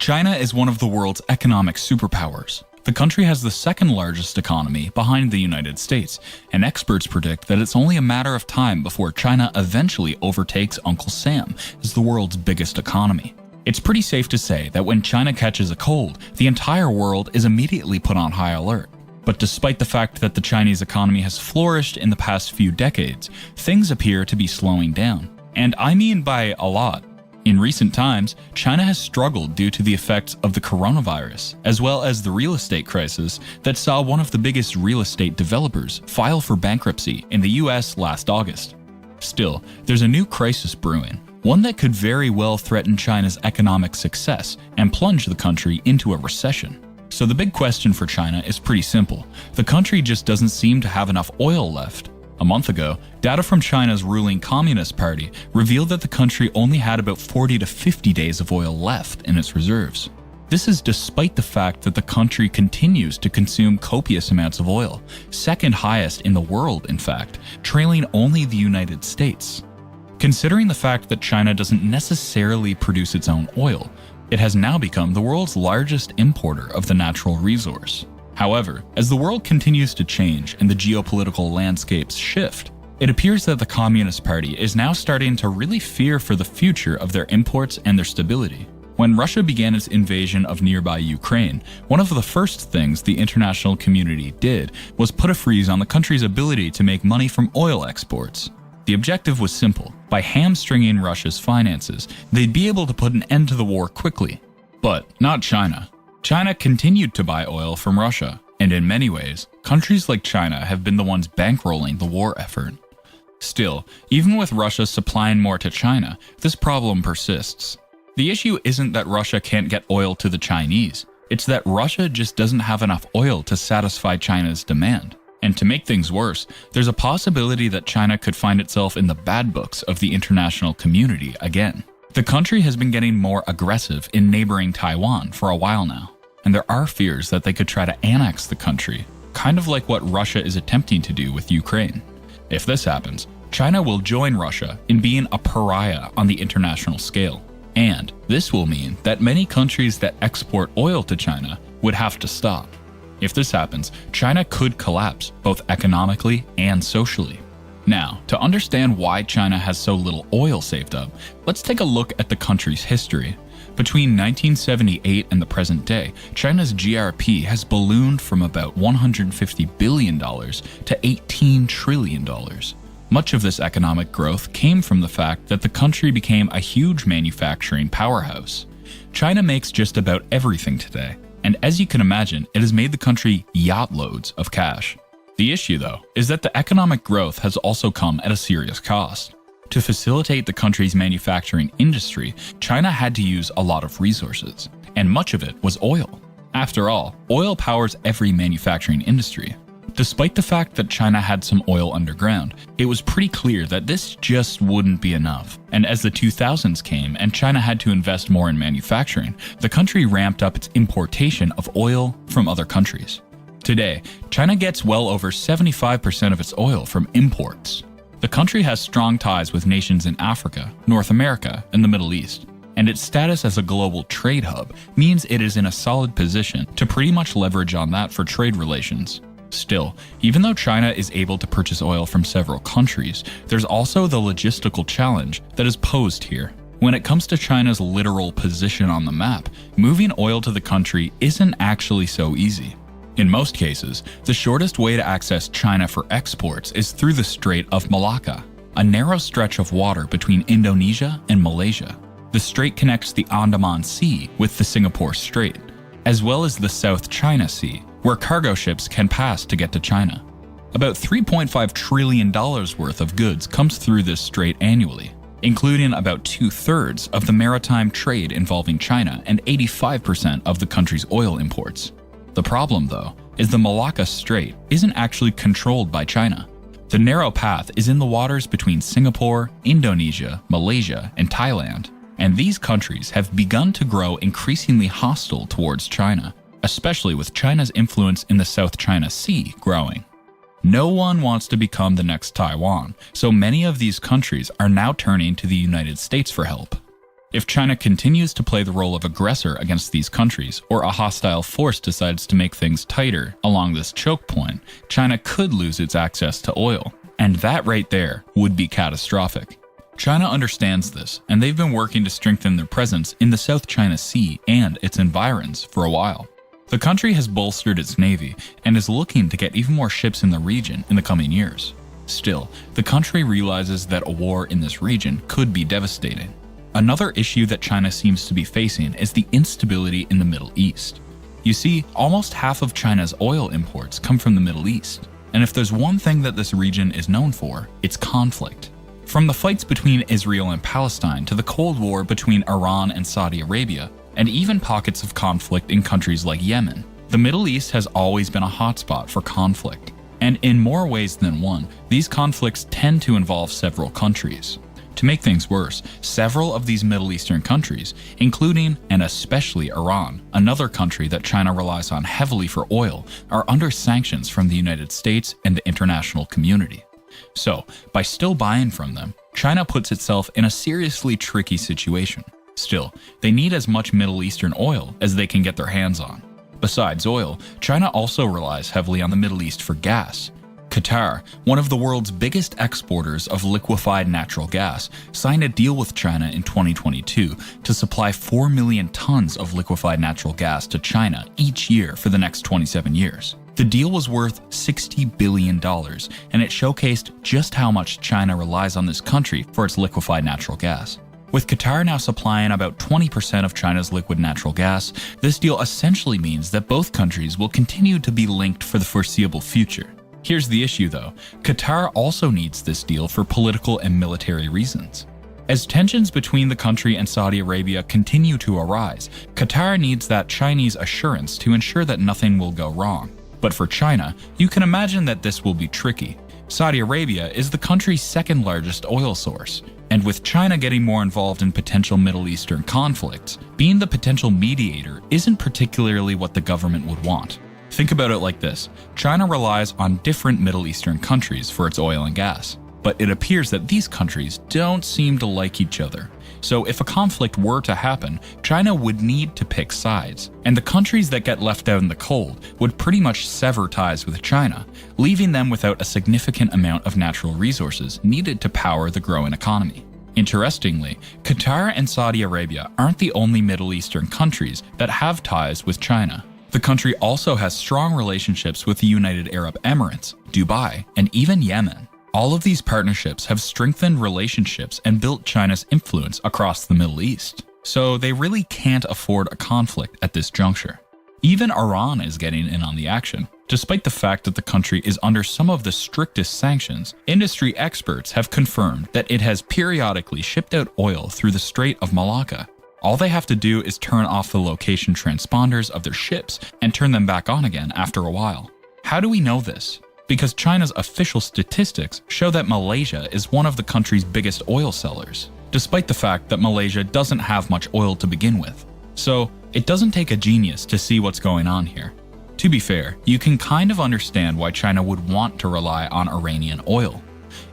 China is one of the world's economic superpowers. The country has the second largest economy behind the United States, and experts predict that it's only a matter of time before China eventually overtakes Uncle Sam as the world's biggest economy. It's pretty safe to say that when China catches a cold, the entire world is immediately put on high alert. But despite the fact that the Chinese economy has flourished in the past few decades, things appear to be slowing down. And I mean by a lot. In recent times, China has struggled due to the effects of the coronavirus, as well as the real estate crisis that saw one of the biggest real estate developers file for bankruptcy in the US last August. Still, there's a new crisis brewing, one that could very well threaten China's economic success and plunge the country into a recession. So the big question for China is pretty simple. The country just doesn't seem to have enough oil left. A month ago, data from China's ruling Communist Party revealed that the country only had about 40 to 50 days of oil left in its reserves. This is despite the fact that the country continues to consume copious amounts of oil, second highest in the world in fact, trailing only the United States. Considering the fact that China doesn't necessarily produce its own oil, it has now become the world's largest importer of the natural resource. However, as the world continues to change and the geopolitical landscapes shift, it appears that the Communist Party is now starting to really fear for the future of their imports and their stability. When Russia began its invasion of nearby Ukraine, one of the first things the international community did was put a freeze on the country's ability to make money from oil exports. The objective was simple. By hamstringing Russia's finances, they'd be able to put an end to the war quickly. But not China. China continued to buy oil from Russia, and in many ways, countries like China have been the ones bankrolling the war effort. Still, even with Russia supplying more to China, this problem persists. The issue isn't that Russia can't get oil to the Chinese, it's that Russia just doesn't have enough oil to satisfy China's demand. And to make things worse, there's a possibility that China could find itself in the bad books of the international community again. The country has been getting more aggressive in neighboring Taiwan for a while now, and there are fears that they could try to annex the country, kind of like what Russia is attempting to do with Ukraine. If this happens, China will join Russia in being a pariah on the international scale, and this will mean that many countries that export oil to China would have to stop. If this happens, China could collapse both economically and socially. Now, to understand why China has so little oil saved up, let's take a look at the country's history. Between 1978 and the present day, China's GRP has ballooned from about $150 billion to $18 trillion. Much of this economic growth came from the fact that the country became a huge manufacturing powerhouse. China makes just about everything today, and as you can imagine, it has made the country yacht loads of cash. The issue, though, is that the economic growth has also come at a serious cost. To facilitate the country's manufacturing industry, China had to use a lot of resources, and much of it was oil. After all, oil powers every manufacturing industry. Despite the fact that China had some oil underground, it was pretty clear that this just wouldn't be enough. And as the 2000s came and China had to invest more in manufacturing, the country ramped up its importation of oil from other countries. Today, China gets well over 75% of its oil from imports. The country has strong ties with nations in Africa, North America, and the Middle East, and its status as a global trade hub means it is in a solid position to pretty much leverage on that for trade relations. Still, even though China is able to purchase oil from several countries, there's also the logistical challenge that is posed here. When it comes to China's literal position on the map, moving oil to the country isn't actually so easy. In most cases, the shortest way to access China for exports is through the Strait of Malacca, a narrow stretch of water between Indonesia and Malaysia. The strait connects the Andaman Sea with the Singapore Strait, as well as the South China Sea, where cargo ships can pass to get to China. About $3.5 trillion worth of goods comes through this strait annually, including about 2/3 of the maritime trade involving China and 85% of the country's oil imports. The problem, though, is the Malacca Strait isn't actually controlled by China. The narrow path is in the waters between Singapore, Indonesia, Malaysia, and Thailand, and these countries have begun to grow increasingly hostile towards China, especially with China's influence in the South China Sea growing. No one wants to become the next Taiwan, so many of these countries are now turning to the United States for help. If China continues to play the role of aggressor against these countries, or a hostile force decides to make things tighter along this choke point, China could lose its access to oil. And that right there would be catastrophic. China understands this, and they've been working to strengthen their presence in the South China Sea and its environs for a while. The country has bolstered its navy and is looking to get even more ships in the region in the coming years. Still, the country realizes that a war in this region could be devastating. Another issue that China seems to be facing is the instability in the Middle East. You see, almost half of China's oil imports come from the Middle East, and if there's one thing that this region is known for, it's conflict. From the fights between Israel and Palestine to the Cold War between Iran and Saudi Arabia, and even pockets of conflict in countries like Yemen, the Middle East has always been a hotspot for conflict. And in more ways than one, these conflicts tend to involve several countries. To make things worse, several of these Middle Eastern countries, including and especially Iran, another country that China relies on heavily for oil, are under sanctions from the United States and the international community. So, by still buying from them, China puts itself in a seriously tricky situation. Still, they need as much Middle Eastern oil as they can get their hands on. Besides oil, China also relies heavily on the Middle East for gas. Qatar, one of the world's biggest exporters of liquefied natural gas, signed a deal with China in 2022 to supply 4 million tons of liquefied natural gas to China each year for the next 27 years. The deal was worth $60 billion, and it showcased just how much China relies on this country for its liquefied natural gas. With Qatar now supplying about 20% of China's liquid natural gas, this deal essentially means that both countries will continue to be linked for the foreseeable future. Here's the issue though, Qatar also needs this deal for political and military reasons. As tensions between the country and Saudi Arabia continue to arise, Qatar needs that Chinese assurance to ensure that nothing will go wrong. But for China, you can imagine that this will be tricky. Saudi Arabia is the country's second largest oil source, and with China getting more involved in potential Middle Eastern conflicts, being the potential mediator isn't particularly what the government would want. Think about it like this, China relies on different Middle Eastern countries for its oil and gas, but it appears that these countries don't seem to like each other. So if a conflict were to happen, China would need to pick sides, and the countries that get left out in the cold would pretty much sever ties with China, leaving them without a significant amount of natural resources needed to power the growing economy. Interestingly, Qatar and Saudi Arabia aren't the only Middle Eastern countries that have ties with China. The country also has strong relationships with the United Arab Emirates, Dubai, and even Yemen. All of these partnerships have strengthened relationships and built China's influence across the Middle East. So they really can't afford a conflict at this juncture. Even Iran is getting in on the action. Despite the fact that the country is under some of the strictest sanctions, industry experts have confirmed that it has periodically shipped out oil through the Strait of Malacca. All they have to do is turn off the location transponders of their ships and turn them back on again after a while. How do we know this? Because China's official statistics show that Malaysia is one of the country's biggest oil sellers, despite the fact that Malaysia doesn't have much oil to begin with. So, it doesn't take a genius to see what's going on here. To be fair, you can kind of understand why China would want to rely on Iranian oil.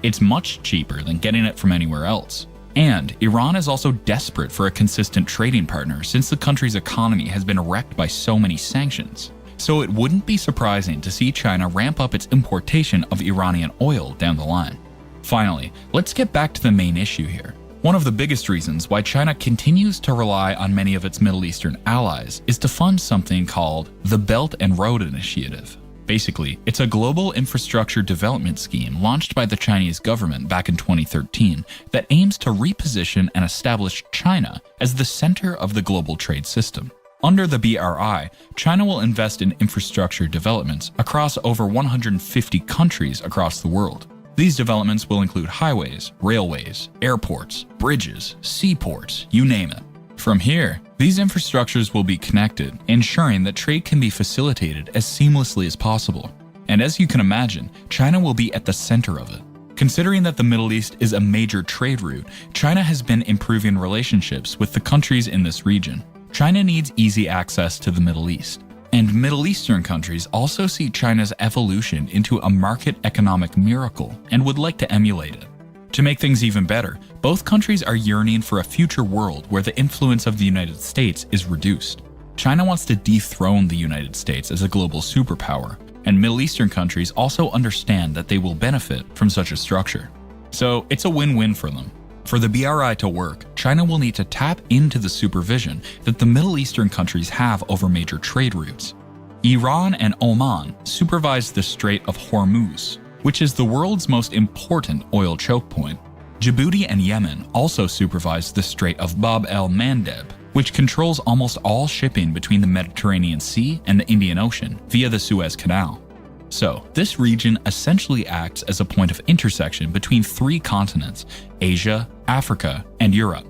It's much cheaper than getting it from anywhere else. And Iran is also desperate for a consistent trading partner since the country's economy has been wrecked by so many sanctions. So it wouldn't be surprising to see China ramp up its importation of Iranian oil down the line. Finally, let's get back to the main issue here. One of the biggest reasons why China continues to rely on many of its Middle Eastern allies is to fund something called the Belt and Road Initiative. Basically, it's a global infrastructure development scheme launched by the Chinese government back in 2013 that aims to reposition and establish China as the center of the global trade system. Under the BRI, China will invest in infrastructure developments across over 150 countries across the world. These developments will include highways, railways, airports, bridges, seaports, you name it. From here, these infrastructures will be connected, ensuring that trade can be facilitated as seamlessly as possible. And as you can imagine, China will be at the center of it. Considering that the Middle East is a major trade route, China has been improving relationships with the countries in this region. China needs easy access to the Middle East. And Middle Eastern countries also see China's evolution into a market economic miracle and would like to emulate it. To make things even better, both countries are yearning for a future world where the influence of the United States is reduced. China wants to dethrone the United States as a global superpower, and Middle Eastern countries also understand that they will benefit from such a structure. So it's a win-win for them. For the BRI to work, China will need to tap into the supervision that the Middle Eastern countries have over major trade routes. Iran and Oman supervise the Strait of Hormuz, which is the world's most important oil choke point. Djibouti and Yemen also supervise the Strait of Bab el-Mandeb, which controls almost all shipping between the Mediterranean Sea and the Indian Ocean via the Suez Canal. So, this region essentially acts as a point of intersection between three continents: Asia, Africa, and Europe.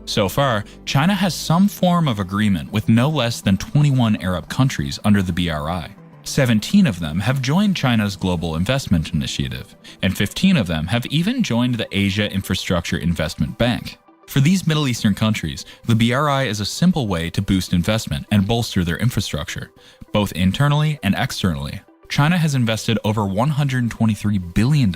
So far, China has some form of agreement with no less than 21 Arab countries under the BRI. 17 of them have joined China's Global Investment Initiative, and 15 of them have even joined the Asia Infrastructure Investment Bank. For these Middle Eastern countries, the BRI is a simple way to boost investment and bolster their infrastructure, both internally and externally. China has invested over $123 billion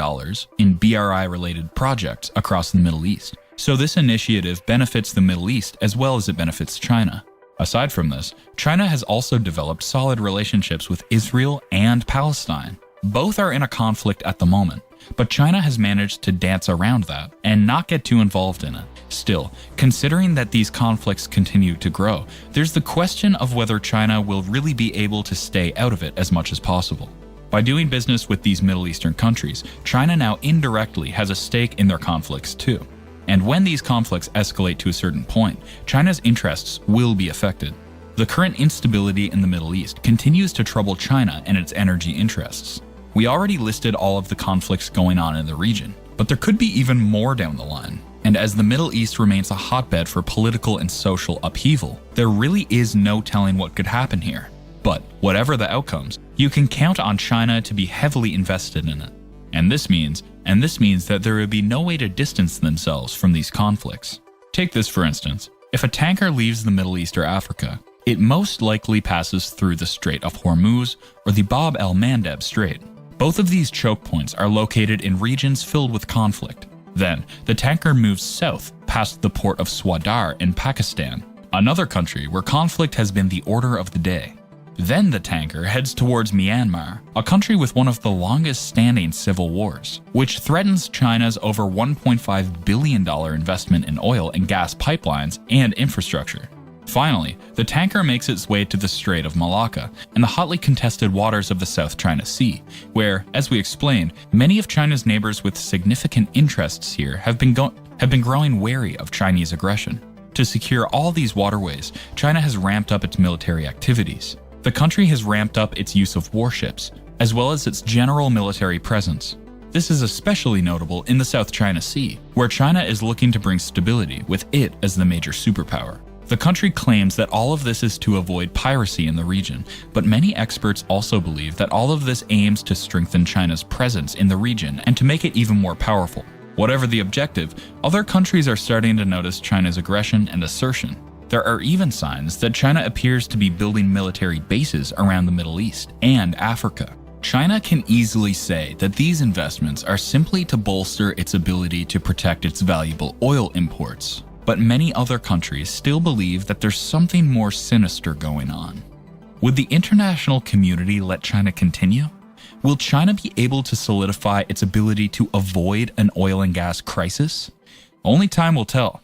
in BRI-related projects across the Middle East. So this initiative benefits the Middle East as well as it benefits China. Aside from this, China has also developed solid relationships with Israel and Palestine. Both are in a conflict at the moment, but China has managed to dance around that and not get too involved in it. Still, considering that these conflicts continue to grow, there's the question of whether China will really be able to stay out of it as much as possible. By doing business with these Middle Eastern countries, China now indirectly has a stake in their conflicts too. And when these conflicts escalate to a certain point, China's interests will be affected. The current instability in the Middle East continues to trouble China and its energy interests. We already listed all of the conflicts going on in the region, but there could be even more down the line. And as the Middle East remains a hotbed for political and social upheaval, there really is no telling what could happen here. But whatever the outcomes, you can count on China to be heavily invested in it. And this means that there would be no way to distance themselves from these conflicts. Take this for instance. If a tanker leaves the Middle East or Africa, it most likely passes through the Strait of Hormuz or the Bab el-Mandeb Strait. Both of these choke points are located in regions filled with conflict. Then, the tanker moves south past the port of Swadar in Pakistan, another country where conflict has been the order of the day. Then the tanker heads towards Myanmar, a country with one of the longest-standing civil wars, which threatens China's over $1.5 billion investment in oil and gas pipelines and infrastructure. Finally, the tanker makes its way to the Strait of Malacca and the hotly contested waters of the South China Sea, where, as we explained, many of China's neighbors with significant interests here have been growing wary of Chinese aggression. To secure all these waterways, China has ramped up its military activities. The country has ramped up its use of warships, as well as its general military presence. This is especially notable in the South China Sea, where China is looking to bring stability with it as the major superpower. The country claims that all of this is to avoid piracy in the region, but many experts also believe that all of this aims to strengthen China's presence in the region and to make it even more powerful. Whatever the objective, other countries are starting to notice China's aggression and assertion. There are even signs that China appears to be building military bases around the Middle East and Africa. China can easily say that these investments are simply to bolster its ability to protect its valuable oil imports. But many other countries still believe that there's something more sinister going on. Would the international community let China continue? Will China be able to solidify its ability to avoid an oil and gas crisis? Only time will tell.